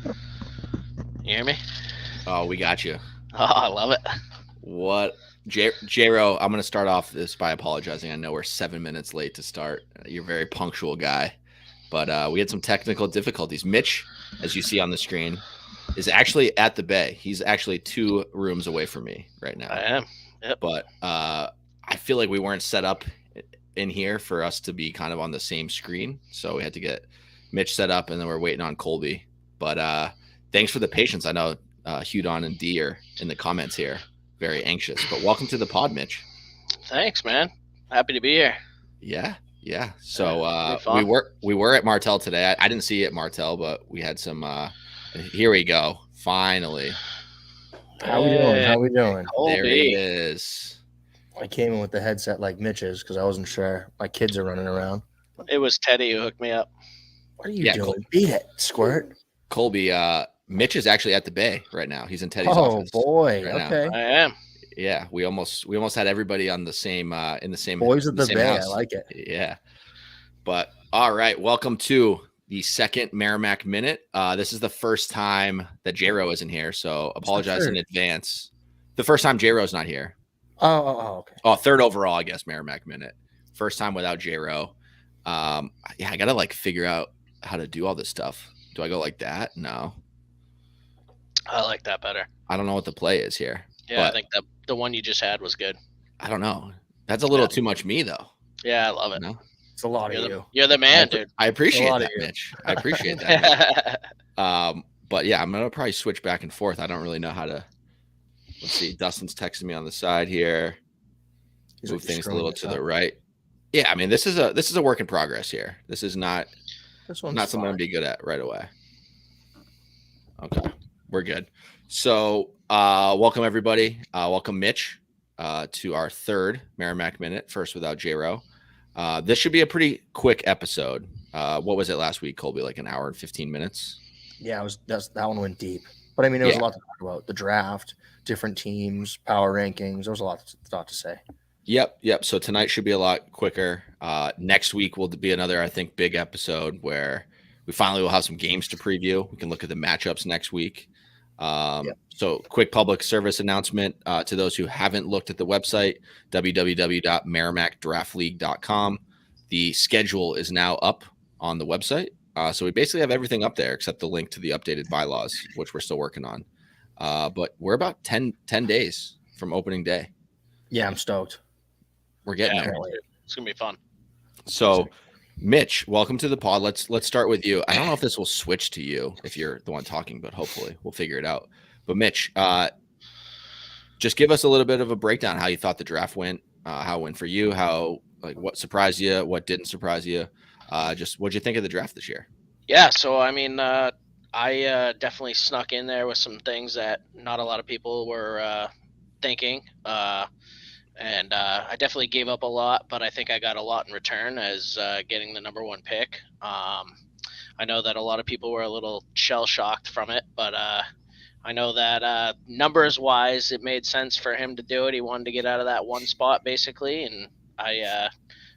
You hear me? Oh, we got you. Oh, I love it. What? J-Ro, I'm going to start off this by apologizing. I know we're 7 minutes late to start. You're a very punctual guy, but we had some technical difficulties. Mitch, as you see on the screen, is actually at the bay. He's actually 2 rooms away from me right I now. am. Yep. But I feel like we weren't set up in here for us to be kind of on the same screen. So we had to get Mitch set up, and then we're waiting on Colby. But thanks for the patience. I know Hudon and D are in the comments here, very anxious. But welcome to the pod, Mitch. Thanks, man. Happy to be here. Yeah. So we were at Martell today. I didn't see it at Martell, but we had some. Here we go. Finally, How we doing? How we doing? there he is. I came in with the headset like Mitch's because I wasn't sure. My kids are running around. It was Teddy who hooked me up. What are you doing? Beat it, Squirt. Colby, Mitch is actually at the bay right now. He's in Teddy's office. Oh boy, right okay. Now. I am. Yeah, we almost had everybody on the same in the same boys at the bay. House. I like it. Yeah, but all right, welcome to the second Merrimack Minute. This is the first time that J-Ro isn't here, so apologize in advance. The first time J-Ro's not here. Oh, okay. Oh, third overall, I guess, Merrimack Minute. First time without J-Ro. I gotta like figure out how to do all this stuff. Do I go like that? No. I like that better. I don't know what the play is here. Yeah, I think the one you just had was good. I don't know. That's a little too much me, though. Yeah, I love it. No? It's a lot of you. You're the man, dude. I appreciate that, Mitch. I appreciate that. But yeah, I'm gonna probably switch back and forth. I don't really know how to. Let's see. Dustin's texting me on the side here. Move things a little to the right. Yeah, I mean this is a work in progress here. This is not something I'm gonna be good at right away. Okay, we're good. So welcome everybody. Welcome Mitch to our third Merrimack Minute. First without J-Ro. This should be a pretty quick episode. What was it last week, Colby? Like an hour and 15 minutes? Yeah, that one went deep. But I mean, there was a lot to talk about. The draft, different teams, power rankings. There was a lot to say. Yep. So tonight should be a lot quicker. Next week will be another, I think, big episode where we finally will have some games to preview. We can look at the matchups next week. So quick public service announcement to those who haven't looked at the website, www.merrimackdraftleague.com. The schedule is now up on the website. So we basically have everything up there except the link to the updated bylaws, which we're still working on. But we're about 10 days from opening day. Yeah, I'm stoked. We're getting there. It's going to be fun. So Mitch, welcome to the pod. Let's start with you. I don't know if this will switch to you if you're the one talking, but hopefully we'll figure it out. But Mitch, just give us a little bit of a breakdown how you thought the draft went, how it went for you, what surprised you, what didn't surprise you. Just what'd you think of the draft this year? Yeah, so I mean, I definitely snuck in there with some things that not a lot of people were thinking. And I definitely gave up a lot, but I think I got a lot in return as getting the number 1 pick. I know that a lot of people were a little shell-shocked from it, but I know that numbers-wise, it made sense for him to do it. He wanted to get out of that one spot, basically, and I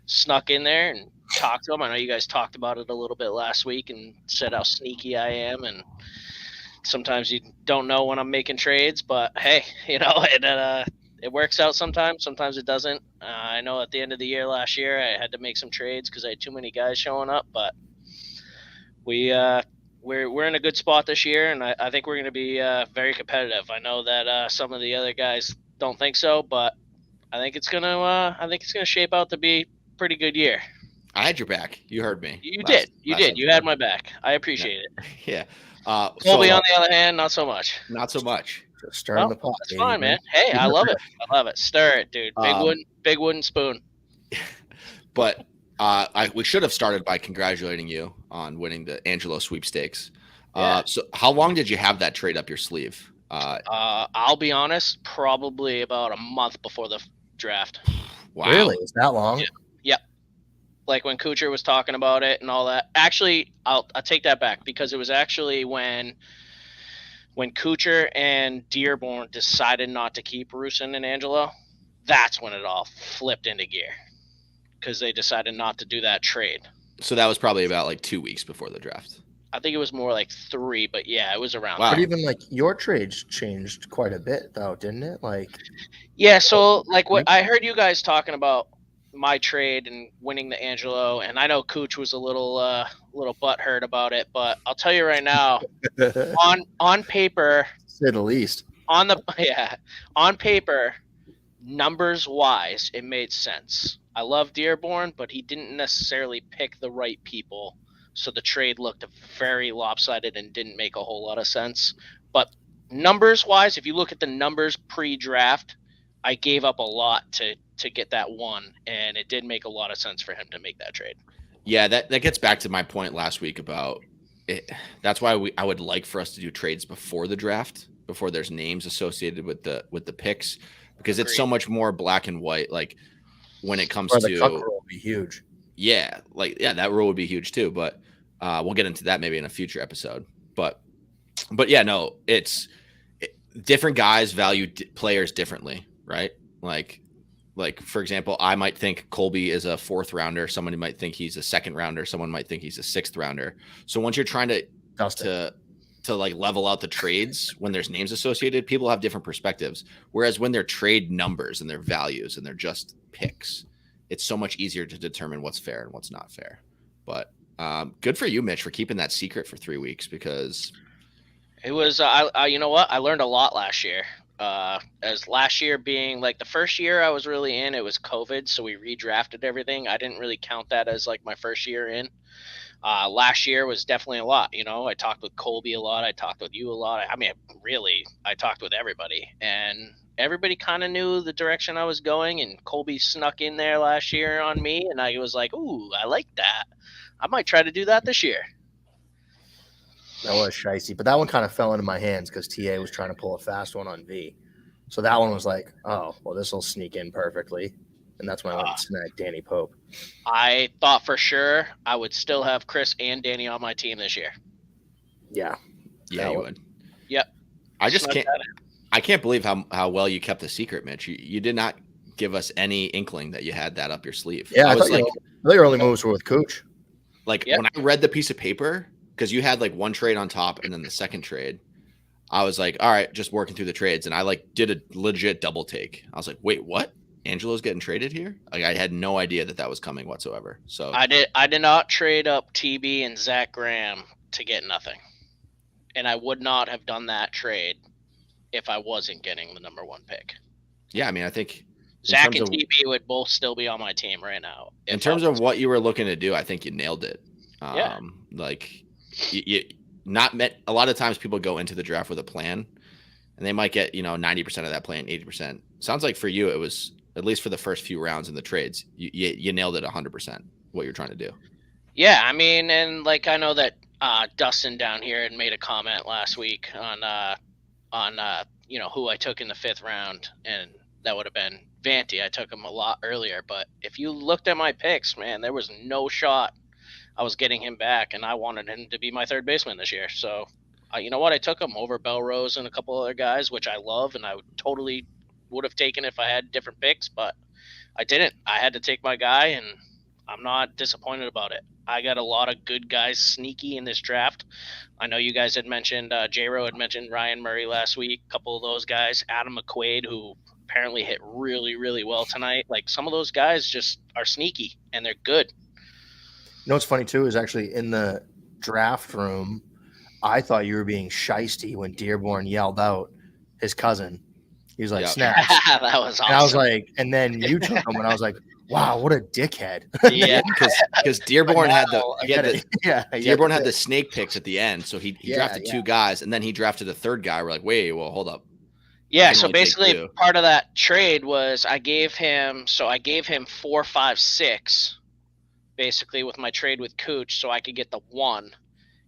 snuck in there and talked to him. I know you guys talked about it a little bit last week and said how sneaky I am, and sometimes you don't know when I'm making trades, but hey, it works out sometimes it doesn't. I know at the end of the year last year I had to make some trades because I had too many guys showing up, but we're in a good spot this year, and I think we're going to be very competitive. I know that some of the other guys don't think so, but I think it's gonna shape out to be a pretty good year. I had your back. You heard me. You did. You had my back. I appreciate it. Yeah. Colby, on the other hand, not so much. Not so much. Stirring the pot. That's fine, man. Hey, I love it. Stir it, dude. Big wooden spoon. But we should have started by congratulating you on winning the Angelo sweepstakes. So how long did you have that trade up your sleeve? I'll be honest, probably about a month before the draft. Wow. Really? Is that long? Yeah. Like when Kuchar was talking about it and all that. Actually, I'll take that back because it was actually when Kuchar and Dearborn decided not to keep Rusin and Angelo. That's when it all flipped into gear because they decided not to do that trade. So that was probably about like 2 weeks before the draft. I think it was more like 3, but yeah, it was around Wow. But there. even like your trades changed quite a bit, though, didn't it? Like, Yeah, so like what I heard you guys talking about my trade and winning the Angelo, and I know Cooch was a little butthurt about it, but I'll tell you right now, to on paper, say the least. on paper, numbers wise, it made sense. I love Dearborn, but he didn't necessarily pick the right people, so the trade looked very lopsided and didn't make a whole lot of sense. But numbers wise, if you look at the numbers pre-draft, I gave up a lot to get that one, and it did make a lot of sense for him to make that trade. Yeah, that gets back to my point last week about it. That's why I would like for us to do trades before the draft, before there's names associated with the picks, because it's so much more black and white. Like when it comes The to cuck rule would be huge. Yeah, that rule would be huge too. But we'll get into that maybe in a future episode. But yeah, no, different guys value players differently, right? Like for example, I might think Colby is a 4th rounder. Somebody might think he's a 2nd rounder. Someone might think he's a 6th rounder. So once you're trying to like level out the trades, when there's names associated, people have different perspectives. Whereas when they're trade numbers and their values and they're just picks, it's so much easier to determine what's fair and what's not fair. But good for you, Mitch, for keeping that secret for 3 weeks, because it was you know what, I learned a lot last year. As last year being like the first year I was really in, it was COVID, so we redrafted everything. I didn't really count that as like my first year in. Last year was definitely a lot. You know, I talked with Colby a lot. I talked with you a lot. I mean, really, I talked with everybody, and everybody kind of knew the direction I was going. And Colby snuck in there last year on me, and I was like, "Ooh, I like that. I might try to do that this year." That was shicey, but that one kind of fell into my hands because TA was trying to pull a fast one on V. So that one was like, oh, well, this will sneak in perfectly. And that's when I went and snagged Danny Pope. I thought for sure I would still have Chris and Danny on my team this year. Yeah. Yeah, you would. Yep. I can't believe how well you kept the secret, Mitch. You did not give us any inkling that you had that up your sleeve. Yeah, I thought your early moves were with Cooch. Like when I read the piece of paper, because you had like one trade on top and then the second trade, I was like, all right, just working through the trades. And I like did a legit double take. I was like, wait, what? Angelo's getting traded here? Like I had no idea that was coming whatsoever. So I did not trade up TB and Zach Graham to get nothing. And I would not have done that trade if I wasn't getting the number 1 pick. Yeah, I mean, I think Zach and TB would both still be on my team right now. In terms of what you were looking to do, I think you nailed it. Yeah. Like you not met a lot of times people go into the draft with a plan and they might get, 90% of that plan, 80%. Sounds like for you, it was at least for the first few rounds in the trades, you nailed it 100% what you're trying to do. Yeah. I mean, and like, I know that Dustin down here had made a comment last week on who I took in the 5th round, and that would have been Vanty. I took him a lot earlier, but if you looked at my picks, man, there was no shot I was getting him back, and I wanted him to be my 3rd baseman this year. So, you know what? I took him over Belrose and a couple other guys, which I love, and I totally would have taken if I had different picks, but I didn't. I had to take my guy, and I'm not disappointed about it. I got a lot of good guys sneaky in this draft. I know you guys had mentioned, J-Ro had mentioned Ryan Murray last week, a couple of those guys, Adam McQuaid, who apparently hit really, really well tonight. Like, some of those guys just are sneaky, and they're good. You know what's funny, too, is actually in the draft room, I thought you were being shysty when Dearborn yelled out his cousin. He was like, Snaps. That was awesome. And I was like, and then you took him, and I was like, wow, what a dickhead. Yeah, because Dearborn had Dearborn had the snake picks at the end, so he drafted 2 guys, and then he drafted a 3rd guy. We're like, wait, well, hold up. Yeah, so basically part of that trade was I gave him 4, 5, 6, basically with my trade with Cooch, so I could get the 1.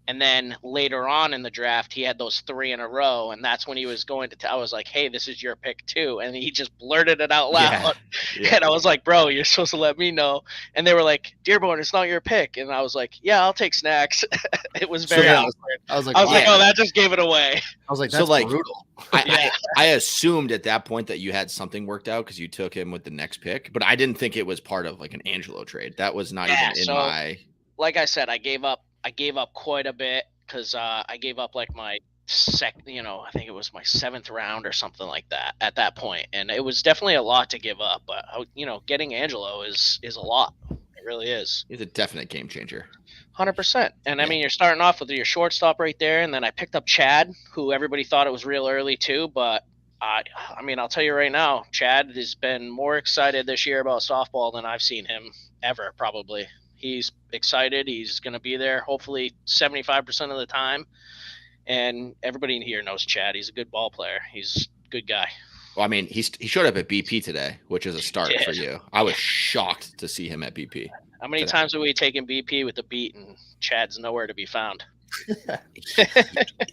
And then later on in the draft, he had those 3 in a row, and that's when he was going to I was like, hey, this is your pick too. And he just blurted it out loud. Yeah. And I was like, bro, you're supposed to let me know. And they were like, Dearborn, it's not your pick. And I was like, yeah, I'll take Snacks. It was very awkward. I was like, oh, that just gave it away. I was like, that's brutal. I assumed at that point that you had something worked out because you took him with the next pick, but I didn't think it was part of like an Angelo trade. That was not even in my. Like I said, I gave up quite a bit, because I gave up like my I think it was my 7th round or something like that at that point, and it was definitely a lot to give up. But getting Angelo is a lot. It really is. He's a definite game changer. 100%. And I mean, you're starting off with your shortstop right there, and then I picked up Chad, who everybody thought it was real early too, but I mean, I'll tell you right now, Chad has been more excited this year about softball than I've seen him ever, probably. He's excited. He's going to be there hopefully 75% of the time. And everybody in here knows Chad. He's a good ball player. He's a good guy. Well, I mean, he showed up at BP today, which is a start for you. I was shocked to see him at BP. How many times have we taken BP with the beat and Chad's nowhere to be found?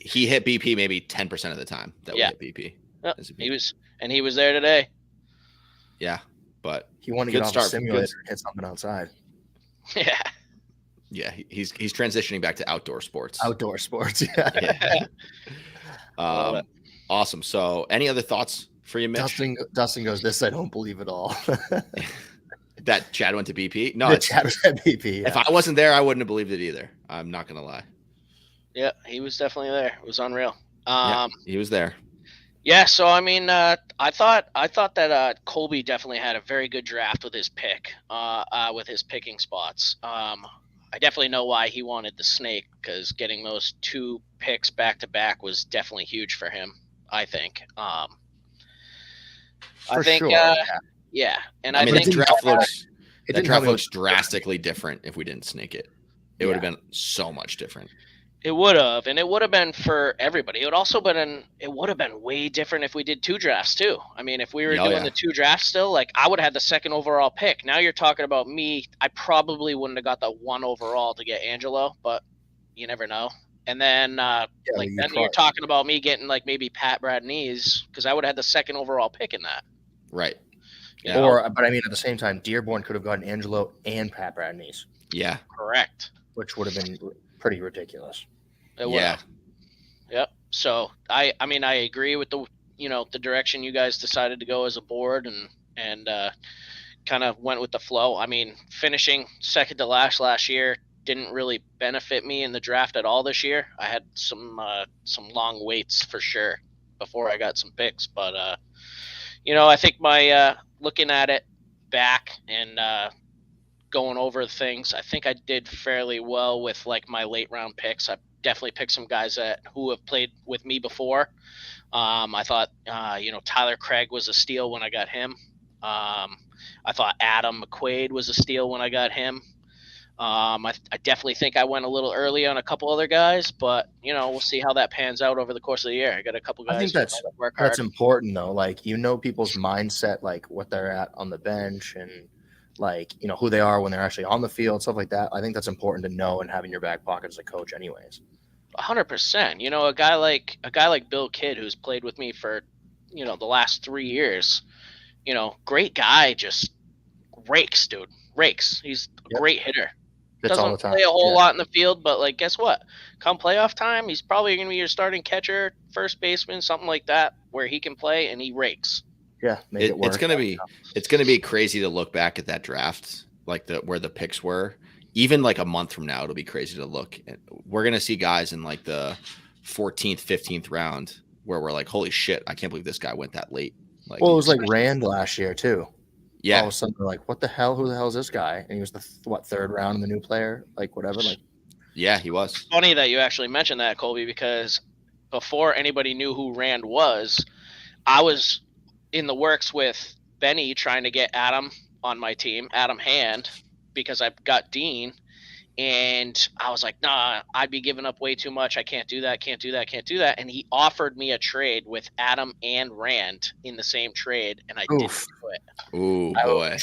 He hit BP maybe 10% of the time that we hit BP. Yep. He was there today. Yeah, but he wanted to get off the simulator and hit something outside. Yeah. Yeah, he's transitioning back to outdoor sports. Outdoor sports, yeah. Awesome. So, any other thoughts for you, Mitch? Dustin goes, "This I don't believe at all." That Chad went to BP? No, Chad was at BP. Yeah. If I wasn't there, I wouldn't have believed it either. I'm not gonna lie. Yeah, he was definitely there. It was unreal. He was there. Yeah, so I mean, I thought that Colby definitely had a very good draft with his pick, with his picking spots. I definitely know why he wanted the snake, because getting those 2 picks back to back was definitely huge for him, I think. I think, sure. Yeah, and I mean, think the draft looks drastically different if we didn't snake it. It would have been so much different. It would have, and it would have been for everybody. It would have been way different if we did 2 drafts too. I mean, if we were doing the 2 drafts still, like I would have had the 2nd overall pick. Now you're talking about me. I probably wouldn't have got the 1 overall to get Angelo, but you never know. And then, you're talking about me getting like maybe Pat Bradney's, because I would have had the 2nd overall pick in that. Right. Yeah. But I mean, at the same time, Dearborn could have gotten Angelo and Pat Bradney's. Yeah. Correct. Which would have been pretty ridiculous. Yep. So I mean, I agree with the direction you guys decided to go as a board, and kind of went with the flow. I mean, finishing 2nd to last year didn't really benefit me in the draft at all this year. I had some long waits for sure before I got some picks, but I think my looking at it back and going over things, I think I did fairly well with like my late round picks. I definitely picked some guys who have played with me before. I thought Tyler Craig was a steal when I got him. I thought Adam McQuaid was a steal when I got him. I definitely think I went a little early on a couple other guys, but we'll see how that pans out over the course of the year. I got a couple guys. I think that's important though. Like people's mindset, like what they're at on the bench, and like who they are when they're actually on the field, stuff like that. I think that's important to know and have in your back pocket as a coach, anyways. 100%. A guy like Bill Kidd, who's played with me for the last 3 years. Great guy, just rakes, dude. Rakes. He's a great hitter. Doesn't play a whole lot in the field, but like, guess what? Come playoff time, he's probably going to be your starting catcher, first baseman, something like that, where he can play and he rakes. Yeah, make it work. It's gonna be crazy to look back at that draft, like where the picks were. Even like a month from now, it'll be crazy to look. We're gonna see guys in like the 14th, 15th round where we're like, holy shit, I can't believe this guy went that late. Like, well, it was like Rand last year too. Yeah. All of a sudden, we're like, what the hell? Who the hell is this guy? And he was the 3rd round in the new player, like whatever. Like, yeah, he was. It's funny that you actually mentioned that, Colby, because before anybody knew who Rand was, I was in the works with Benny trying to get Adam on my team, Adam Hand, because I got Dean, and I was like, nah, I'd be giving up way too much. I can't do that. And he offered me a trade with Adam and Rand in the same trade, and I didn't do it. Ooh, boy.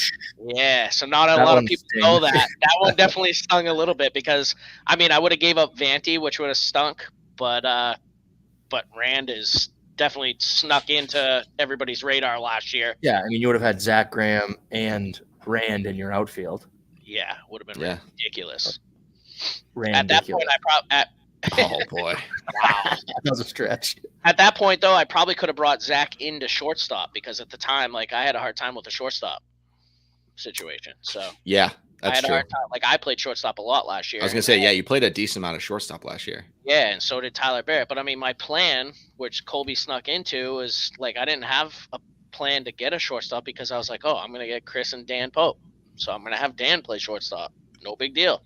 Yeah, so not a lot of people know that. That one definitely stung a little bit, because I mean, I would have gave up Vanty, which would have stunk, but Rand is definitely snuck into everybody's radar last year. Yeah, I mean, you would have had Zach Graham and Rand in your outfield. Yeah, would have been ridiculous. At that point, oh boy, wow, that was a stretch. At that point, though, I probably could have brought Zach into shortstop, because at the time, like, I had a hard time with the shortstop situation. So yeah, I That's had a true. hard time. Like, I played shortstop a lot last year. I was gonna say, yeah, you played a decent amount of shortstop last year. Yeah, and so did Tyler Barrett. But I mean, my plan, which Colby snuck into, is like I didn't have a plan to get a shortstop because I was like, oh, I'm gonna get Chris and Dan Pope, so I'm gonna have Dan play shortstop. No big deal.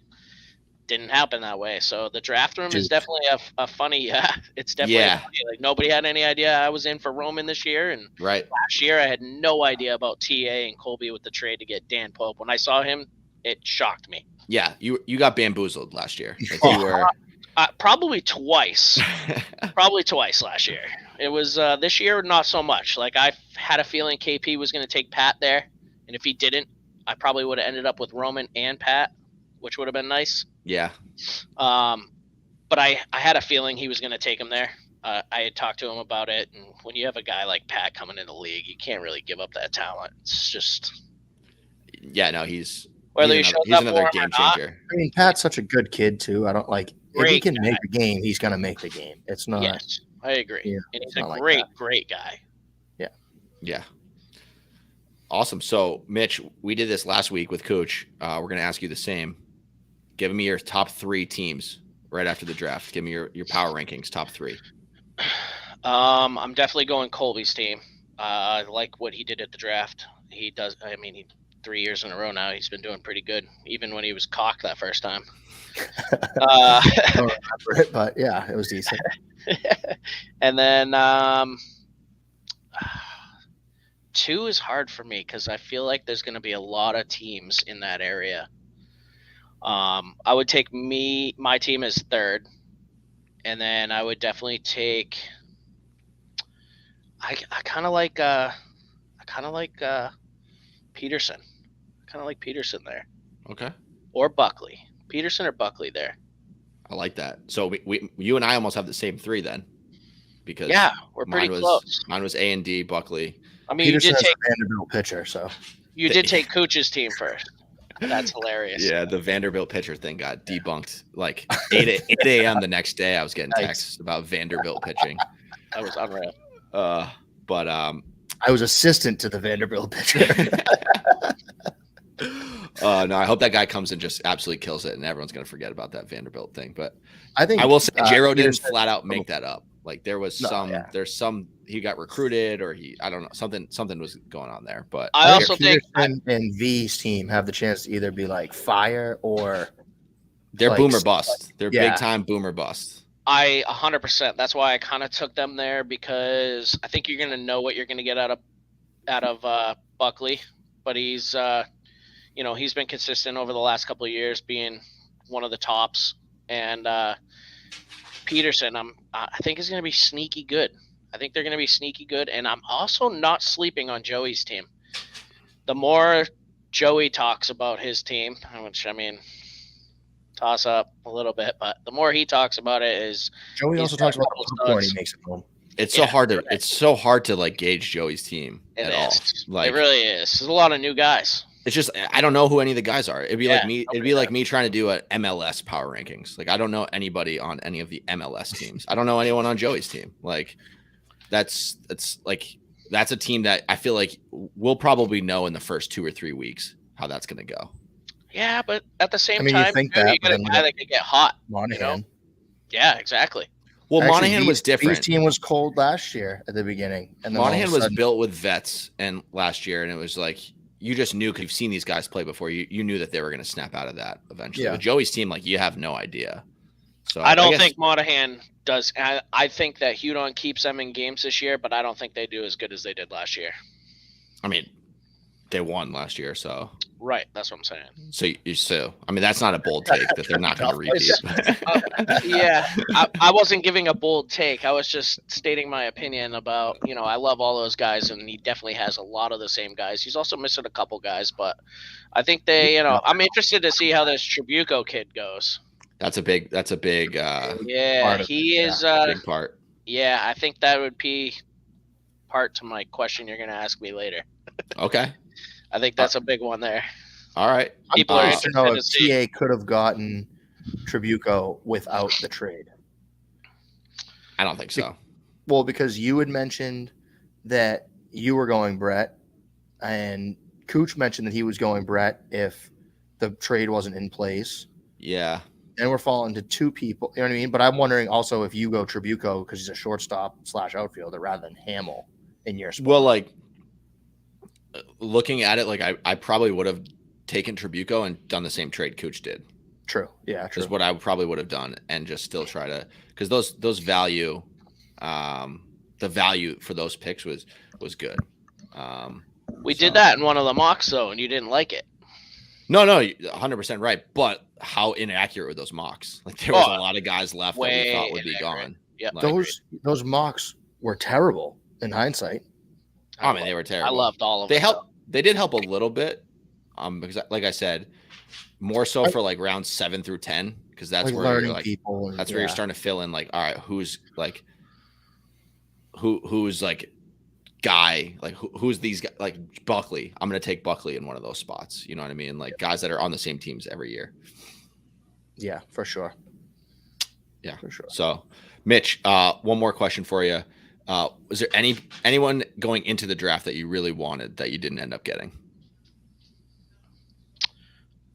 Didn't happen that way. So the draft room is definitely a funny. It's definitely funny. Like, nobody had any idea I was in for Roman this year, and Right. last year I had no idea about TA and Colby with the trade to get Dan Pope. When I saw him, it shocked me. Yeah, you got bamboozled last year. Like, you were probably twice. Probably twice last year. It was this year not so much. Like, I had a feeling KP was going to take Pat there, and if he didn't, I probably would have ended up with Roman and Pat, which would have been nice. Yeah. But I had a feeling he was going to take him there. I had talked to him about it, and when you have a guy like Pat coming in the league, you can't really give up that talent. It's just he's whether he's he another, shows up game or not. changer. I mean, Pat's such a good kid too. I don't like if he can guy. make the game, he's gonna make the game. It's not. Yes, I agree. Yeah, and he's it's a not great, like great guy. Yeah. Awesome. So, Mitch, we did this last week with Coach. We're going to ask you the same. Give me your top 3 teams right after the draft. Give me your power rankings, top 3. I'm definitely going Colby's team. I like what he did at the draft. He does. I mean, 3 years in a row now, he's been doing pretty good, even when he was cocked that first time. I don't remember it, but yeah, it was decent. And then 2 is hard for me because I feel like there's going to be a lot of teams in that area. I would take my team as 3rd, and then I would definitely take. I kind of like Peterson. I kind of like Peterson there. Okay. Or Buckley. Peterson or Buckley there. I like that. So you and I almost have the same 3 then, because we're pretty close. Mine was A and D, Buckley. I mean, Peterson you did take a Vanderbilt pitcher, so you did take Cooch's team first. That's hilarious. Yeah, the Vanderbilt pitcher thing got debunked like 8 a.m. the next day. I was getting texts about Vanderbilt pitching. That was unreal. But I was assistant to the Vanderbilt pitcher. No, I hope that guy comes and just absolutely kills it, and everyone's gonna forget about that Vanderbilt thing. But I think I will say, Jero didn't Peterson, flat out make that up. Like, there was there's some he got recruited, or I don't know, something was going on there. But I also think Peterson and V's team have the chance to either be like fire or they're like, boomer bust. They're big time boomer bust. I 100%. That's why I kind of took them there, because I think you're gonna know what you're gonna get out of Buckley, but he's he's been consistent over the last couple of years, being one of the tops, and Peterson, I think is gonna be sneaky good. I think they're gonna be sneaky good, and I'm also not sleeping on Joey's team. The more Joey talks about his team, which I mean, toss up a little bit, but the more he talks about it is Joey also talks about the popcorn he makes at home. It's so hard to it's so hard to like gauge Joey's team at all. Like, it really is. There's a lot of new guys. It's just I don't know who any of the guys are. It'd be like me. It'd be like me trying to do a MLS power rankings. Like, I don't know anybody on any of the MLS teams. I don't know anyone on Joey's team. Like, that's a team that I feel like we'll probably know in the first 2 or 3 weeks how that's going to go. Yeah, but at the same you time, think you got a guy that could get hot. Monahan. Yeah, exactly. Well, actually, Monahan was different. His team was cold last year at the beginning, and Monahan was built with vets and last year, and it was like you just knew, because you've seen these guys play before. You knew that they were going to snap out of that eventually. Yeah. With Joey's team, like, you have no idea. So I don't think Monahan does. I think that Hudon keeps them in games this year, but I don't think they do as good as they did last year. I mean, they won last year, so. Right, that's what I'm saying. So I mean, that's not a bold take that they're not going to repeat. Yeah, I wasn't giving a bold take. I was just stating my opinion about, I love all those guys, and he definitely has a lot of the same guys. He's also missing a couple guys, but I think I'm interested to see how this Tribuco kid goes. That's a big. Yeah, he is a big part. Yeah, I think that would be part to my question you're going to ask me later. Okay. I think that's a big one there. All right. People are interested know to if see. TA could have gotten Tribuco without the trade. I don't think so. Well, because you had mentioned that you were going Brett, and Cooch mentioned that he was going Brett if the trade wasn't in place. Yeah. And we're falling to 2 people. You know what I mean? But I'm wondering also if you go Tribuco because he's a shortstop / outfielder rather than Hamill in your spot. Well, like looking at it, like I probably would have taken Tribuco and done the same trade Cooch did. True. Yeah, true. Is what I probably would have done, and just still try to, because those value, the value for those picks was good. We did that in one of the mocks though, and you didn't like it. No, 100% right. But how inaccurate were those mocks? Like there was a lot of guys left that we thought would be gone. Yeah, like, those mocks were terrible in hindsight. I mean, they were terrible. I loved all of them. They did help a little bit, because like I said, more so for like rounds 7 through 10, because that's like where you're like, people and, that's where you're starting to fill in. Like, all right, who's like guy, like who's these guys, like Buckley. I'm gonna take Buckley in one of those spots. You know what I mean? Like guys that are on the same teams every year. Yeah, for sure. Yeah, for sure. So, Mitch, one more question for you. Was there anyone going into the draft that you really wanted that you didn't end up getting?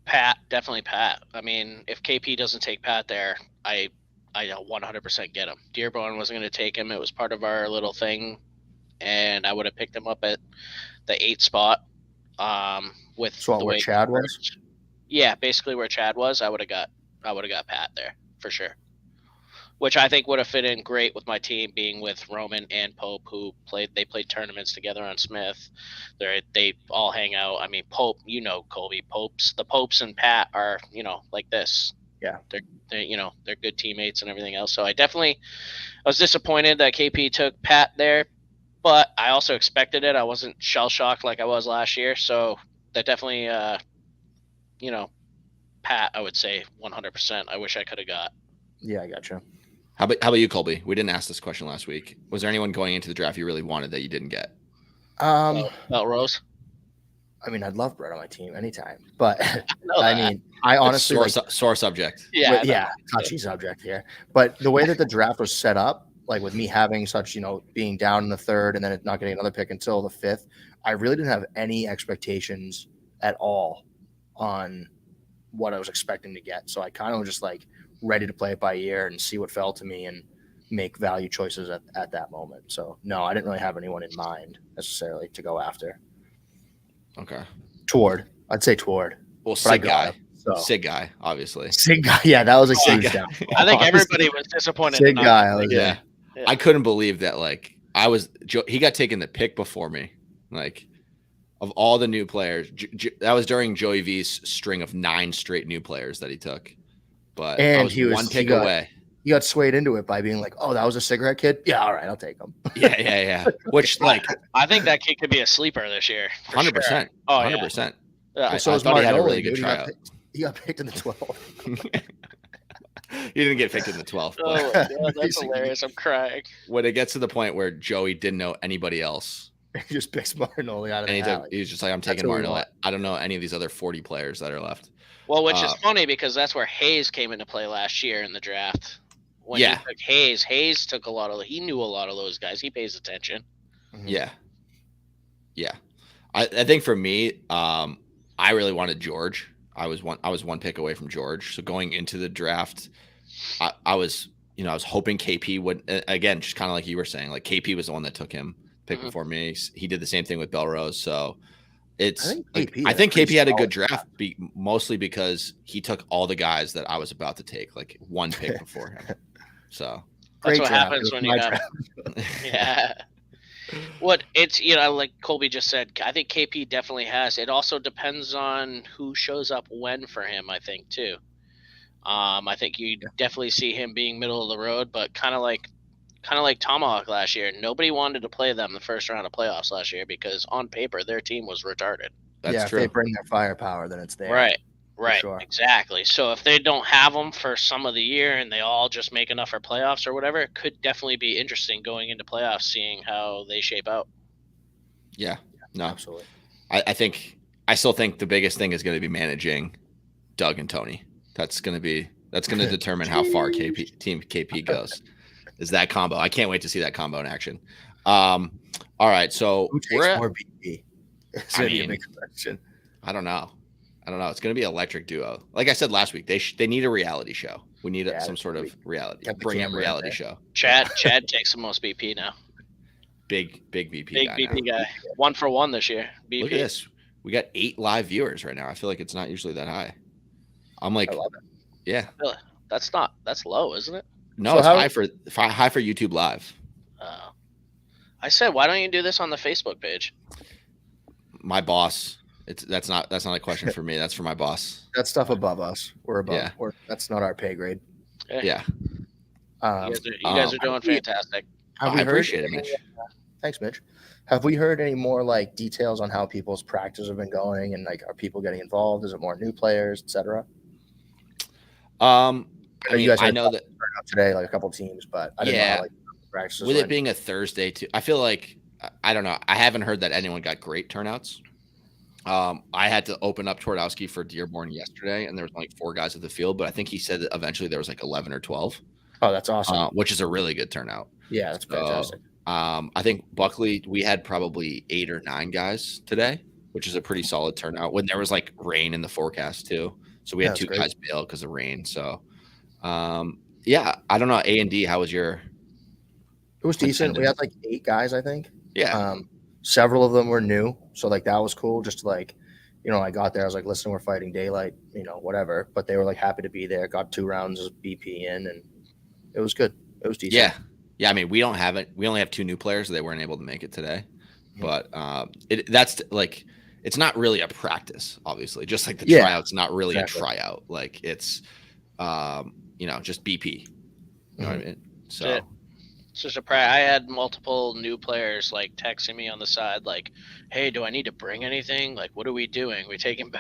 Pat, definitely Pat. I mean, if KP doesn't take Pat there, I 100% get him. Dearborn wasn't going to take him. It was part of our little thing, and I would have picked him up at the 8 spot. With so the where way Chad was. Yeah, basically where Chad was, I would have got Pat there for sure. Which I think would have fit in great with my team, being with Roman and Pope, who played tournaments together on Smith. They all hang out. I mean, Pope, Colby, the Popes and Pat are, like this. Yeah. They're good teammates and everything else. So I was disappointed that KP took Pat there, but I also expected it. I wasn't shell shocked like I was last year. So that definitely, Pat, I would say 100%. I wish I could have got. Yeah, I gotcha. How about you, Colby? We didn't ask this question last week. Was there anyone going into the draft you really wanted that you didn't get? Rose. I mean, I'd love Brett on my team anytime, but I mean, I honestly sore subject. Yeah, touchy subject here. But the way that the draft was set up, like with me having such, being down in the 3rd and then it not getting another pick until the 5th, I really didn't have any expectations at all on what I was expecting to get. So I kind of was just like ready to play it by ear and see what fell to me and make value choices at that moment. So no, I didn't really have anyone in mind necessarily to go after. Okay. I'd say Toward. Well, Sig guy. Sig guy, obviously. Sig guy. Yeah, that was a huge down. I think everybody was disappointed. Sig guy. Yeah. I couldn't believe that. Like he got taken the pick before me. Like of all the new players, that was during Joey V's string of 9 straight new players that he took. But I was one pick away. You got swayed into it by being like, "Oh, that was a cigarette kid. Yeah, all right, I'll take him." Yeah. Which, like, I think that kid could be a sleeper this year. 100%. Sure. 100%. Yeah. So I thought he had a really good tryout. He got picked in the 12th. He didn't get picked in the 12th. Oh my God, that's hilarious. I'm crying. When it gets to the point where Joey didn't know anybody else, he just picks Martinoli out of the hat. He was just like, "I'm taking Martinoli. I don't know any of these other 40 players that are left." Well, which is funny because that's where Hayes came into play last year in the draft. When he took Hayes took he knew a lot of those guys. He pays attention. Mm-hmm. Yeah. I think for me, I really wanted George. I was one pick away from George. So going into the draft, I was hoping KP would, again, just kind of like you were saying, like KP was the one that took him pick before me. He did the same thing with Belrose. So I think KP had a good draft, mostly because he took all the guys that I was about to take, like one pick before him. So that's what happens when you got. Yeah. What it's like Colby just said, I think KP definitely has. It also depends on who shows up when for him. I think too. I think you definitely see him being middle of the road, but kind of like Tomahawk last year. Nobody wanted to play them the first round of playoffs last year because on paper their team was retarded. That's true. If they bring their firepower, then it's there. Right, sure. Exactly. So if they don't have them for some of the year and they all just make enough for playoffs or whatever, it could definitely be interesting going into playoffs, seeing how they shape out. Yeah, no, absolutely. I still think the biggest thing is going to be managing Doug and Tony. That's going to determine how far Team KP goes. Is that combo? I can't wait to see that combo in action. All right, so who takes more BP? It's going to be a big question. I don't know. I don't know. It's going to be electric duo. Like I said last week, they need a reality show. We need some sort of reality. Bring up reality show. Chad takes the most BP now. Big BP Big guy. BP guy. 1 for 1 this year. BP. Look at this. We got 8 live viewers right now. I feel like it's not usually that high. I'm like, I love it. Yeah. Really? That's low, isn't it? No, so it's high for YouTube Live. I said, why don't you do this on the Facebook page? My boss. That's not a question for me. That's for my boss. That's stuff above us. We're above. Yeah. That's not our pay grade. Yeah. You guys are doing fantastic. I appreciate it, Mitch. Thanks, Mitch. Have we heard any more like details on how people's practices have been going, and like are people getting involved? Is it more new players, etc.? I know that today, like a couple teams, but I didn't know how, like, practices with it being a Thursday too. I feel like I don't know. I haven't heard that anyone got great turnouts. I had to open up Twardowski for Dearborn yesterday, and there was only 4 guys at the field, but I think he said that eventually there was like 11 or 12. Oh, that's awesome. Which is a really good turnout. Yeah, that's fantastic. I think Buckley, we had probably 8 or 9 guys today, which is a pretty solid turnout when there was like rain in the forecast too. So we had 2 guys bail because of rain. So, yeah, I don't know. A&D, how was your? It was decent. Attendance? We had like 8 guys, I think. Yeah. Several of them were new. So like that was cool. Just to, like, I got there. I was like, listen, we're fighting daylight, whatever. But they were like happy to be there. Got 2 rounds of BP in, and it was good. It was decent. Yeah. Yeah, I mean, we don't have it. We only have 2 new players. So they weren't able to make it today. But that's like, it's not really a practice, obviously. Just like the tryout's not really a tryout. Like it's, just BP. You know what I mean? So it's just I had multiple new players like texting me on the side, like, "Hey, do I need to bring anything? Like, what are we doing? We taking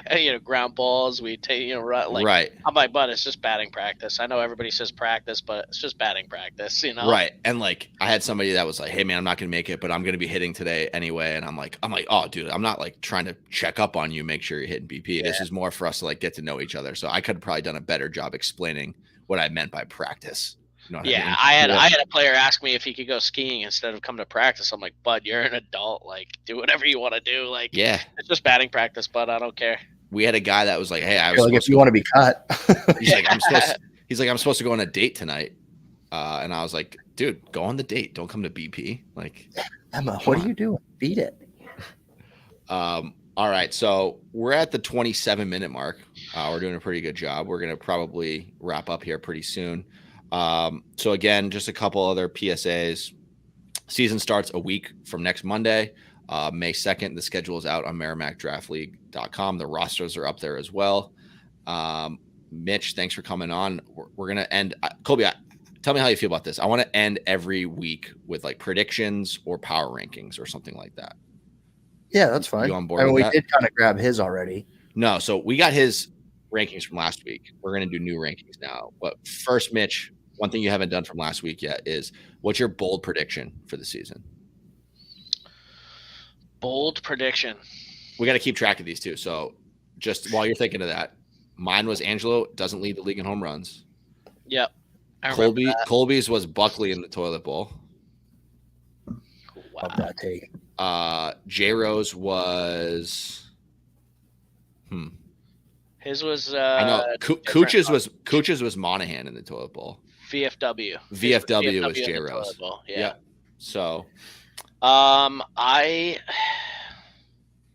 ground balls? We take right." I'm like, but it's just batting practice. I know everybody says practice, but it's just batting practice, Right. And like, I had somebody that was like, "Hey, man, I'm not gonna make it, but I'm gonna be hitting today anyway." And I'm like, "Oh, dude, I'm not like trying to check up on you, make sure you're hitting BP. This is more for us to like get to know each other." So I could have probably done a better job explaining what I meant by practice. I had a player ask me if he could go skiing instead of come to practice. I'm like, "Bud, you're an adult. Like, do whatever you want to do. Like, it's just batting practice, bud. I don't care." We had a guy that was like, "Hey, if you want to be cut." He's like, I'm supposed to go on a date tonight." And I was like, "Dude, go on the date. Don't come to BP." Like, Emma, what are you doing? Beat it. All right, so we're at the 27-minute mark. We're doing a pretty good job. We're gonna probably wrap up here pretty soon. So again, just a couple other PSAs. Season starts a week from next Monday, May 2nd. The schedule is out on MerrimackDraftLeague.com. The rosters are up there as well. Mitch, thanks for coming on. We're going to end. Colby, tell me how you feel about this. I want to end every week with like predictions or power rankings or something like that. Yeah, that's fine. You on board with we that? did kind of grab his already. No, so we got his rankings from last week. We're going to do new rankings now. But first, Mitch, one thing you haven't done from last week yet is what's your bold prediction for the season? Bold prediction. We got to keep track of these too. So just while you're thinking of that, mine was Angelo doesn't lead the league in home runs. Yep. Colby's was Buckley in the toilet bowl. Wow. Love that take. J Rose was His was I know Cooch's was Monahan in the toilet bowl. VFW. VFW was J Rose. Yeah. Yep. So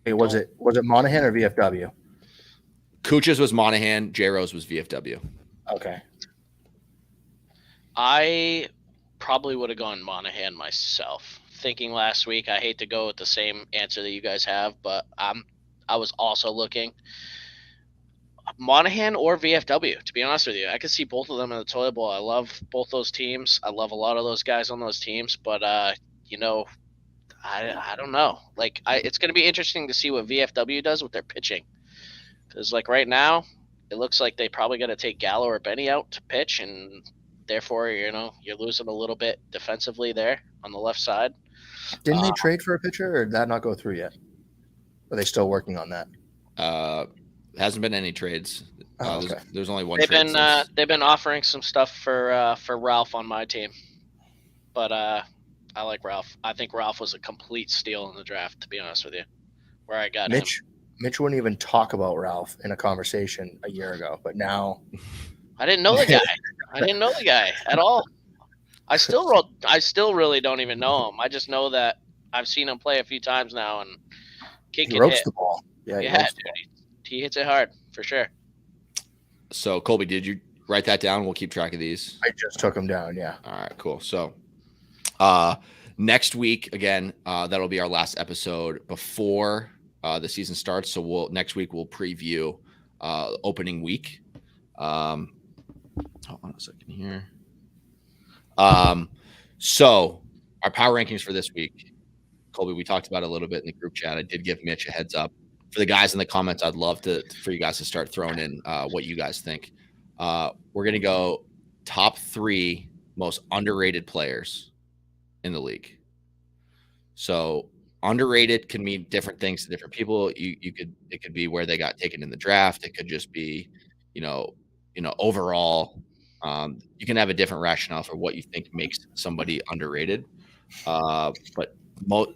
was it Monahan or VFW? Cooch's was Monahan, J Rose was VFW. Okay. I probably would have gone Monahan myself. Thinking last week, I hate to go with the same answer that you guys have, but I was also looking Monahan or VFW, to be honest with you. I could see both of them in the toilet bowl. I love both those teams. I love a lot of those guys on those teams, but I don't know. Like, it's going to be interesting to see what VFW does with their pitching, because like right now, it looks like they probably got to take Gallo or Benny out to pitch, and therefore, you're losing a little bit defensively there on the left side. Didn't they trade for a pitcher, or did that not go through yet? Are they still working on that? Hasn't been any trades. Okay. There's only one. They've been offering some stuff for Ralph on my team, but I like Ralph. I think Ralph was a complete steal in the draft, to be honest with you. Where I got Mitch, him. Mitch wouldn't even talk about Ralph in a conversation a year ago, but now I didn't know the guy. I didn't know the guy at all. I still really don't even know him. I just know that I've seen him play a few times now, and kid he can ropes hit. the ball. Yeah, he Yeah, ropes dude, the ball. he hits it hard for sure. So Colby, did you write that down? We'll keep track of these. I just took him down. Yeah. All right, cool. So next week, again, that'll be our last episode before the season starts. So next week we'll preview opening week. Hold on a second here. So our power rankings for this week, Colby, we talked about it a little bit in the group chat. I did give Mitch a heads up. For the guys in the comments, I'd love for you guys to start throwing in what you guys think. We're going to go top 3 most underrated players in the league. So underrated can mean different things to different people. It could be where they got taken in the draft. It could just be, overall. You can have a different rationale for what you think makes somebody underrated. But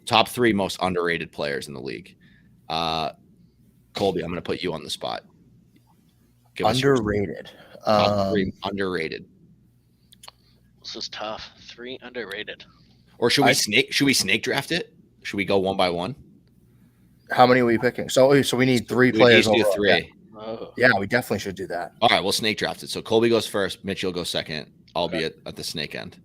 top 3 most underrated players in the league. Colby, I'm going to put you on the spot. Underrated. Top 3 underrated. This is tough. 3 underrated. Or should we snake draft it? Should we go one by one? How many are we picking? So we need 3 players. We do 3. Yeah. Oh. Yeah, we definitely should do that. All right, we'll snake draft it. So Colby goes first. Mitch, you'll go second. I'll be at the snake end.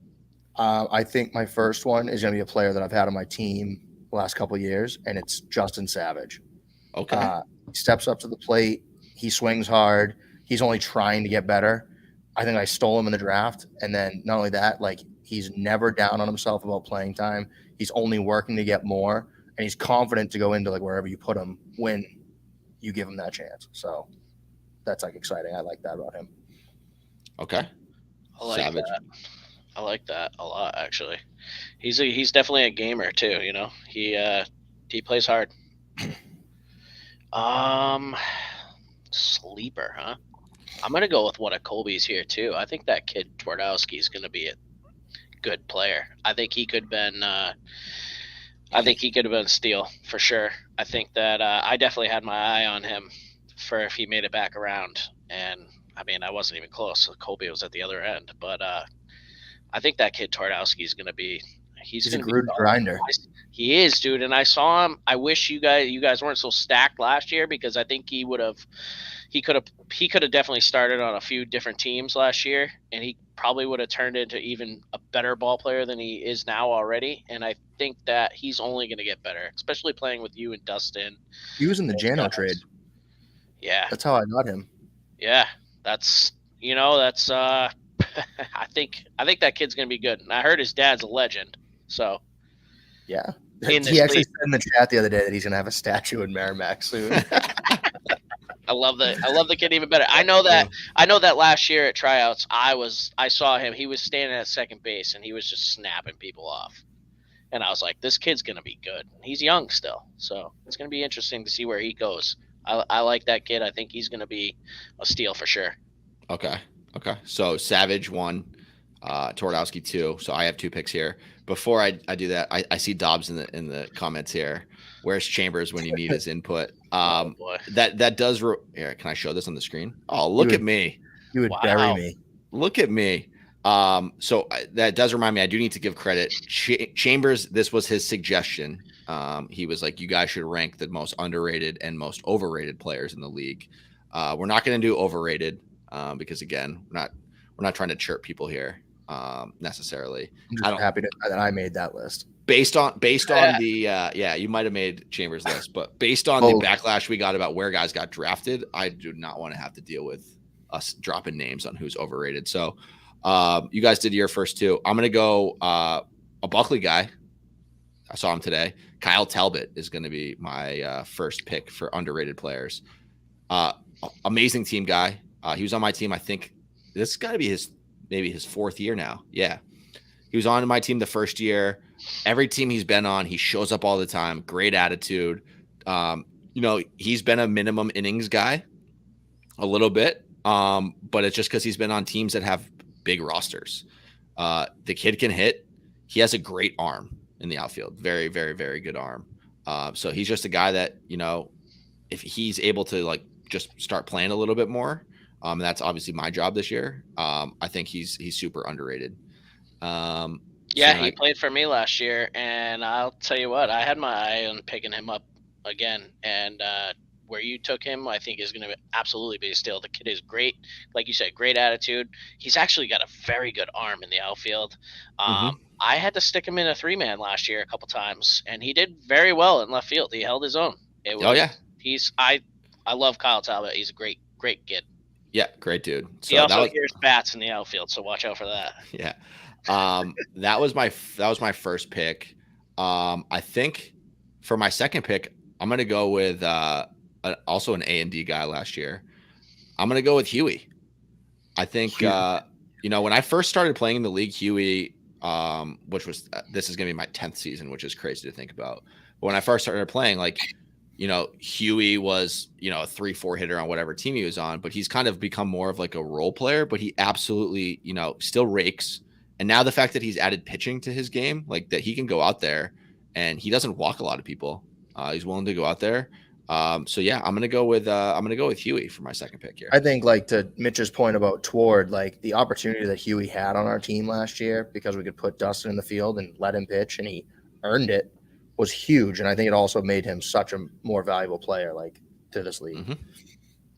I think my first one is going to be a player that I've had on my team the last couple of years, and it's Justin Savage. Okay. He steps up to the plate. He swings hard. He's only trying to get better. I think I stole him in the draft. And then not only that, like, he's never down on himself about playing time. He's only working to get more, and he's confident to go into like wherever you put him when you give him that chance. So that's like exciting. I like that about him. Okay. I like that. I like that a lot, actually. He's definitely a gamer too. He plays hard. Sleeper, huh? I'm gonna go with one of Colby's here too. I think that kid Twardowski is gonna be a good player. I think he could have been. I think he could have been a steal for sure. I think that I definitely had my eye on him for if he made it back around. And I mean, I wasn't even close. Colby was at the other end, but I think that kid Twardowski is gonna be. He's a good grinder. He is, dude. And I saw him. I wish you guys weren't so stacked last year, because I think he could have definitely started on a few different teams last year, and he probably would have turned into even a better ball player than he is now already. And I think that he's only going to get better, especially playing with you and Dustin. He was in the Jano trade. Yeah. That's how I got him. Yeah. That's I think that kid's going to be good. And I heard his dad's a legend. So yeah. He actually said in the chat the other day that he's going to have a statue in Merrimack soon. I love the kid even better. I know that last year at tryouts, I saw him. He was standing at second base and he was just snapping people off. And I was like, this kid's going to be good. He's young still. So it's going to be interesting to see where he goes. I like that kid. I think he's going to be a steal for sure. Okay. So Savage 1, Twardowski 2. So I have 2 picks here. Before I do that, I see Dobbs in the comments here. Where's Chambers when you need his input? That does. Here, can I show this on the screen? Oh, look at me. You would bury me. Look at me. So that does remind me. I do need to give credit. Chambers. This was his suggestion. He was like, you guys should rank the most underrated and most overrated players in the league. We're not going to do overrated because again, we're not trying to chirp people here necessarily. I'm just happy that I made that list. Based on the you might have made Chambers list, but based on the backlash we got about where guys got drafted, I do not want to have to deal with us dropping names on who's overrated. So you guys did your first 2. I'm gonna go a Buckley guy. I saw him today. Kyle Talbot is going to be my first pick for underrated players. Amazing team guy. He was on my team. I think this has got to be his 4th year now. Yeah. He was on my team the first year. Every team he's been on, he shows up all the time. Great attitude. He's been a minimum innings guy a little bit, but it's just because he's been on teams that have big rosters. The kid can hit. He has a great arm in the outfield. Very, very, very good arm. So he's just a guy that, if he's able to like just start playing a little bit more, that's obviously my job this year. I think he's super underrated. Yeah, he played for me last year, and I'll tell you what, I had my eye on picking him up again, and where you took him, I think is going to absolutely be a steal. The kid is great, like you said, great attitude. He's actually got a very good arm in the outfield. I had to stick him in a 3-man last year a couple times, and he did very well in left field. He held his own. It was, I love Kyle Talbot. He's a great kid. Yeah, great dude. So he also hears bats in the outfield, so watch out for that. Yeah. That was my first pick. I think for my second pick, I'm gonna go with also an A&D guy last year. I'm gonna go with Huey. I think when I first started playing in the league, Huey, which was this is gonna be my 10th season, which is crazy to think about. But when I first started playing, like, Huey was, a 3-4 hitter on whatever team he was on, but he's kind of become more of like a role player, but he absolutely, still rakes. And now the fact that he's added pitching to his game, like that he can go out there and he doesn't walk a lot of people. He's willing to go out there. So yeah, I'm gonna go with Huey for my second pick here. I think, like, to Mitch's point about Toward, like the opportunity that Huey had on our team last year because we could put Dustin in the field and let him pitch, and he earned it, was huge. And I think it also made him such a more valuable player, like, to this league. Mm-hmm.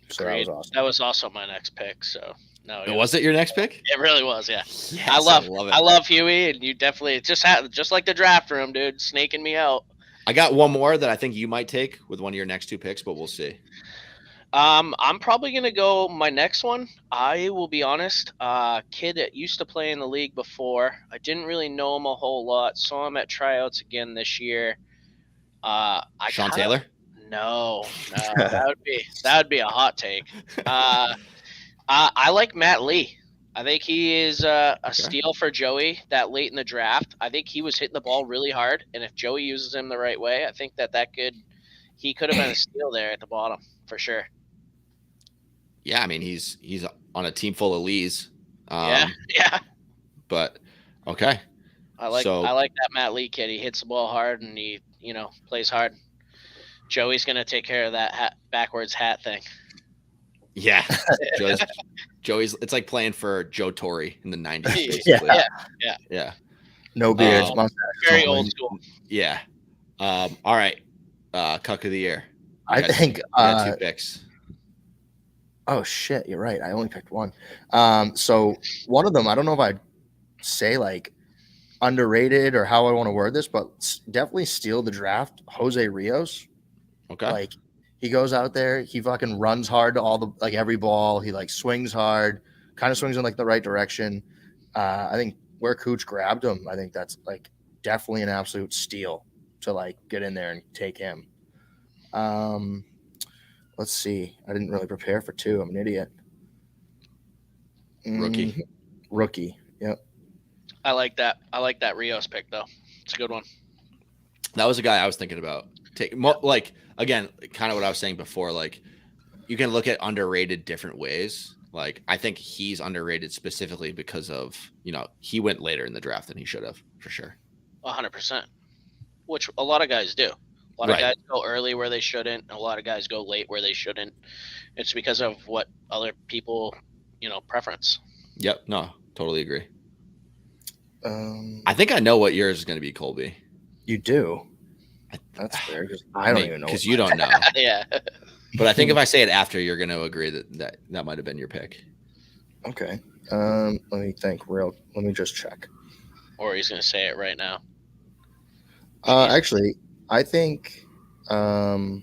So that was awesome. That was also my next pick. So. No, was it your next pick? It really was, yeah. Yes, I love Huey, and you definitely just like the draft room, dude, snaking me out. I got one more that I think you might take with one of your next two picks, but we'll see. I'm probably gonna go my next one. I will be honest, kid that used to play in the league before. I didn't really know him a whole lot. Saw him at tryouts again this year. Sean Taylor? No, that would be a hot take. I like Matt Lee. I think he is a steal for Joey that late in the draft. I think he was hitting the ball really hard, and if Joey uses him the right way, I think he could have been a steal there at the bottom for sure. Yeah, I mean he's on a team full of Lees. Yeah. But okay. I like that Matt Lee kid. He hits the ball hard and he plays hard. Joey's gonna take care of that backwards hat thing. Yeah, Joey's. It's like playing for Joe Torre in the 90s. Basically. Yeah. No beards, mustache. Very old school. Yeah. All right. Cuck of the year. I think two picks. Oh shit, you're right. I only picked one. So one of them, I don't know if I'd say like underrated or how I want to word this, but definitely steal the draft. Jose Rios. Okay. Like, he goes out there, he fucking runs hard to every ball. He like swings hard, kind of swings in like the right direction. I think where Cooch grabbed him, I think that's like definitely an absolute steal to like get in there and take him. Let's see. I didn't really prepare for two. I'm an idiot. Rookie. Yep. I like that. I like that Rios pick though. It's a good one. That was a guy I was thinking about. Again, kind of what I was saying before, like you can look at underrated different ways. Like I think he's underrated specifically because of, he went later in the draft than he should have, for sure. 100%, which a lot of guys do. A lot of guys go early where they shouldn't. A lot of guys go late where they shouldn't. It's because of what other people, preference. Yep. No, totally agree. I think I know what yours is going to be, Colby. You do? That's fair because I don't even know. Because you don't know. Yeah. But I think if I say it after, you're going to agree that might have been your pick. Okay. Let me think. Let me just check. Or he's going to say it right now. Actually, I think probably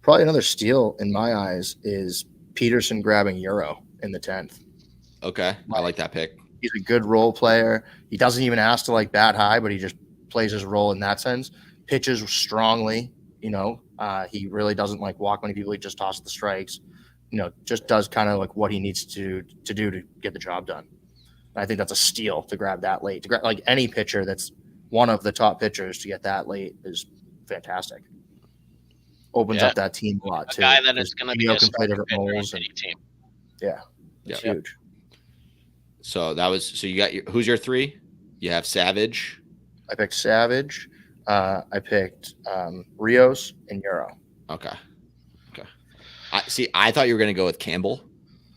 another steal in my eyes is Peterson grabbing Euro in the 10th. Okay. I like that pick. He's a good role player. He doesn't even ask to like bat high, but he just plays his role in that sense. Pitches strongly, he really doesn't like walk many people. He just tosses the strikes, just does kind of like what he needs to do to get the job done. And I think that's a steal to grab that late. To grab like any pitcher that's one of the top pitchers to get that late is fantastic. Opens up that team a lot too. A guy that is going to be a play different roles and team. Yeah, it's huge. So you got who's your three? You have Savage. I picked Savage. I picked Rios and Euro. Okay. I thought you were going to go with Campbell.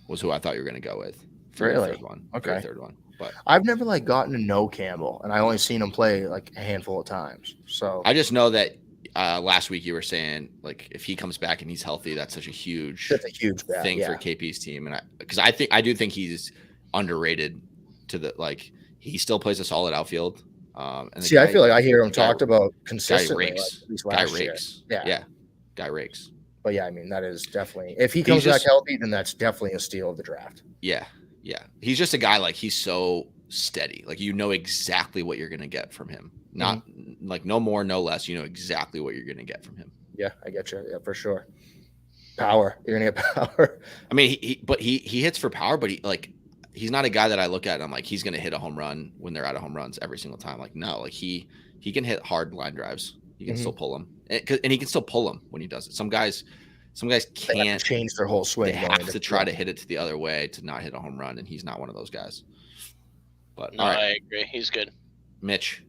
Was who I thought you were going to go with for your third one. Okay. For your third one. But I've never like gotten to know Campbell, and I only seen him play like a handful of times. So I just know that last week you were saying like if he comes back and he's healthy, that's such a huge thing for KP's team, and because I do think he's underrated to the like he still plays a solid outfield. And I feel like I hear him talked about consistently. Guy rakes. Guy rakes. But yeah, I mean that is definitely if he comes back healthy, then that's definitely a steal of the draft. Yeah. He's just a guy like he's so steady. Like you know exactly what you're gonna get from him. Not like no more, no less. You know exactly what you're gonna get from him. Yeah, I get you. Yeah, for sure. Power. You're gonna get power. I mean, he hits for power, but he's not a guy that I look at and I'm like he's gonna hit a home run when they're out of home runs every single time. Like no, like he can hit hard line drives. He can still pull them, and he can still pull them when he does it. Some guys can't change their whole swing. They have to try to hit it to the other way to not hit a home run, and he's not one of those guys. But no, I agree. He's good. Mitch.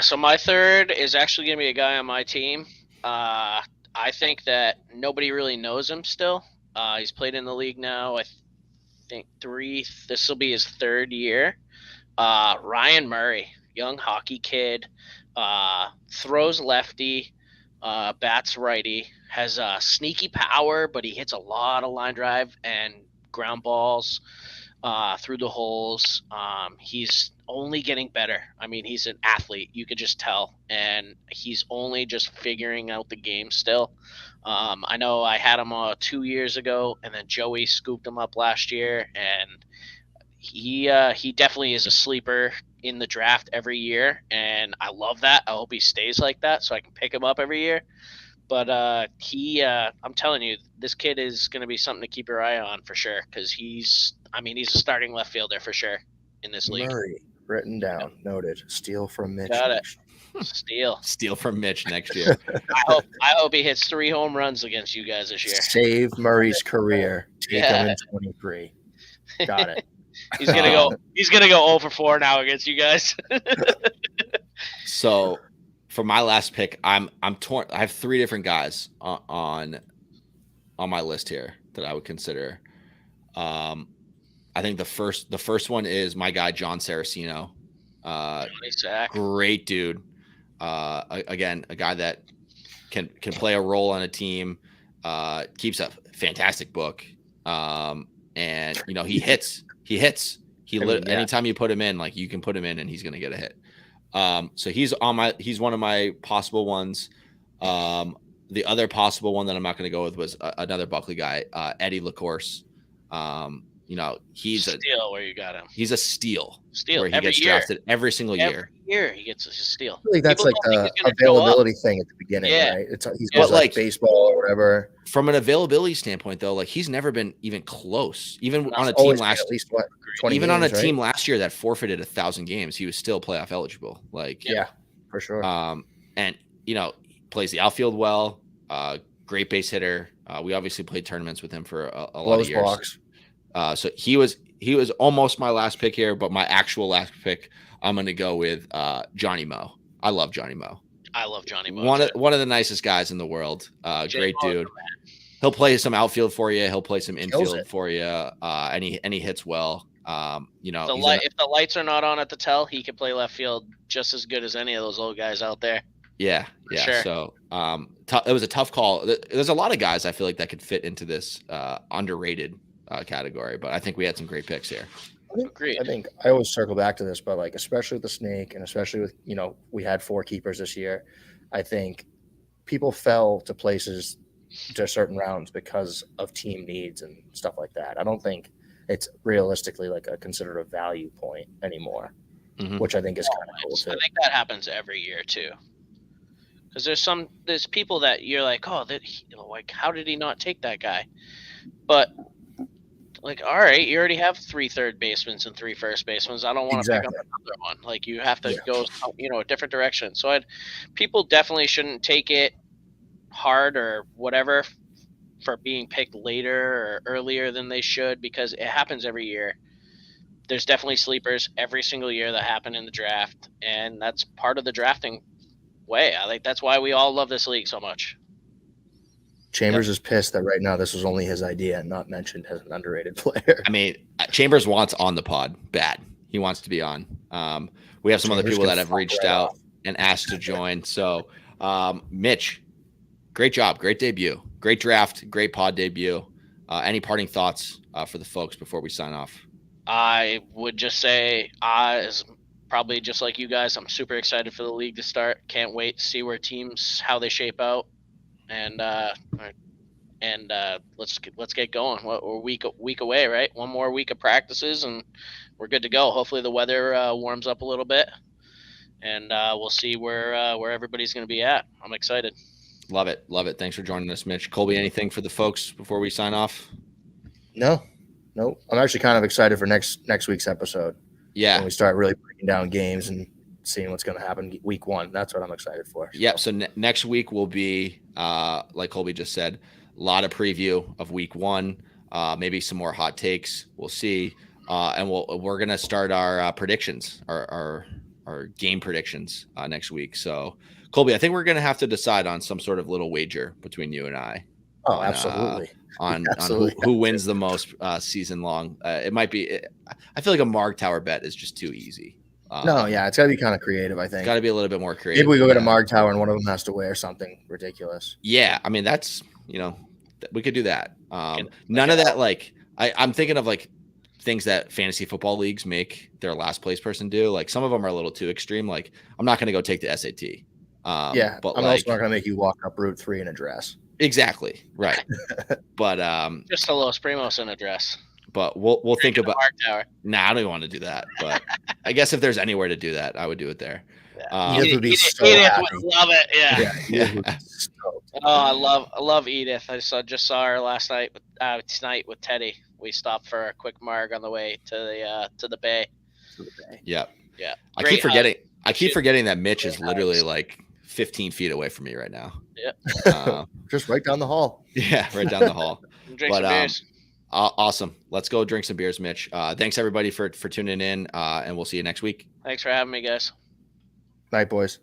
So my third is actually going to be a guy on my team. I think that nobody really knows him still. He's played in the league now, I think this will be his third year. Ryan Murray, young hockey kid, throws lefty, bats righty, has sneaky power, but he hits a lot of line drive and ground balls through the holes. He's only getting better. I mean, he's an athlete. You could just tell. And he's only just figuring out the game still. I know I had him 2 years ago, and then Joey scooped him up last year. And he definitely is a sleeper in the draft every year. And I love that. I hope he stays like that so I can pick him up every year. But I'm telling you, this kid is going to be something to keep your eye on for sure because he's a starting left fielder for sure in this league. Murray, written down, noted. Steal from Mitch. Got it. Steal from Mitch next year. I hope he hits 3 home runs against you guys this year. Save Murray's career. Take him in 23. Got it. He's gonna go 0 for 4 now against you guys. So for my last pick, I'm torn. I have 3 different guys on my list here that I would consider. I think the first one is my guy John Saraceno. Great dude. Again, a guy that can play a role on a team. Keeps a fantastic book. And you know he hits. Anytime you put him in, like you can put him in and he's gonna get a hit. So he's one of my possible ones. The other possible one that I'm not going to go with was another Buckley guy, Eddie LaCourse. You know, he's a steal where you got him. He's a steal. Where he gets drafted every single year. Every year he gets a steal. I think that's like the availability thing at the beginning, right? He's like baseball or whatever. From an availability standpoint, though, like he's never been even close. Even on a team team last year that forfeited 1,000 games, he was still playoff eligible. Like, yeah, for sure. And you know, he plays the outfield well. Great base hitter. We obviously played tournaments with him for a lot of years. Blocks. So he was almost my last pick here, but my actual last pick, I'm going to go with Johnny Moe. I love Johnny Moe. I love Johnny Moe. One of the nicest guys in the world. Great dude. He'll play some outfield for you. He'll play some infield for you. And he hits well. You know, if the lights are not on at the tell, he can play left field just as good as any of those old guys out there. Yeah. Sure. So it was a tough call. There's a lot of guys I feel like that could fit into this underrated category, but I think we had some great picks here. I think I always circle back to this, but like especially with the snake and especially with, you know, we had 4 keepers this year. I think people fell to places to certain rounds because of team needs and stuff like that. I don't think it's realistically like considered a value point anymore, which I think is kind of cool too. I think that happens every year too. Because there's people that you're like, like how did he not take that guy? But like, all right, you already have 3 third basemen and 3 first basemen. I don't want to pick up another one. Like you have to go, a different direction. So people definitely shouldn't take it hard or whatever for being picked later or earlier than they should, because it happens every year. There's definitely sleepers every single year that happen in the draft, and that's part of the drafting way. I think that's why we all love this league so much. Chambers is pissed that right now this was only his idea and not mentioned as an underrated player. I mean, Chambers wants on the pod bad. He wants to be on. We have some other people that have reached out and asked to join. So, Mitch, great job. Great debut. Great draft. Great pod debut. Any parting thoughts for the folks before we sign off? I would just say, as probably just like you guys, I'm super excited for the league to start. Can't wait to see where teams, how they shape out. And let's get going. We're a week away, right? One more week of practices, and we're good to go. Hopefully, the weather warms up a little bit, and we'll see where everybody's going to be at. I'm excited. Love it. Thanks for joining us, Mitch. Colby, anything for the folks before we sign off? No. I'm actually kind of excited for next week's episode. Yeah, when we start really breaking down games and seeing what's going to happen week 1. That's what I'm excited for. Yeah. So next week will be, like Colby just said, a lot of preview of week 1, maybe some more hot takes. We'll see. And we're going to start our predictions, our game predictions next week. So Colby, I think we're going to have to decide on some sort of little wager between you and I. Oh, absolutely. On who wins the most season long. It might be, I feel like a Marg Tower bet is just too easy. It's got to be kind of creative, I think. It's got to be a little bit more creative. Maybe we go get a Marg Tower and one of them has to wear something ridiculous. Yeah, I mean, that's, we could do that. None of that, like, I'm thinking of, like, things that fantasy football leagues make their last place person do. Like, some of them are a little too extreme. Like, I'm not going to go take the SAT. But I'm also not going to make you walk up Route 3 in a dress. Exactly, right. But just a Los Primos in a dress. But we'll think about Marg Tower. Nah, I don't even want to do that. But I guess if there's anywhere to do that, I would do it there. Edith would be so Edith happy. would love it. Yeah. Oh, I love Edith. I just saw her last night tonight with Teddy. We stopped for a quick marg on the way to the bay. Yeah. I Great keep forgetting that Mitch is literally like 15 feet away from me right now. Yeah. Just right down the hall. Yeah, right down the hall. Drink some beers. Awesome. Let's go drink some beers, Mitch. Thanks everybody for tuning in, and we'll see you next week. Thanks for having me, guys. Night, boys.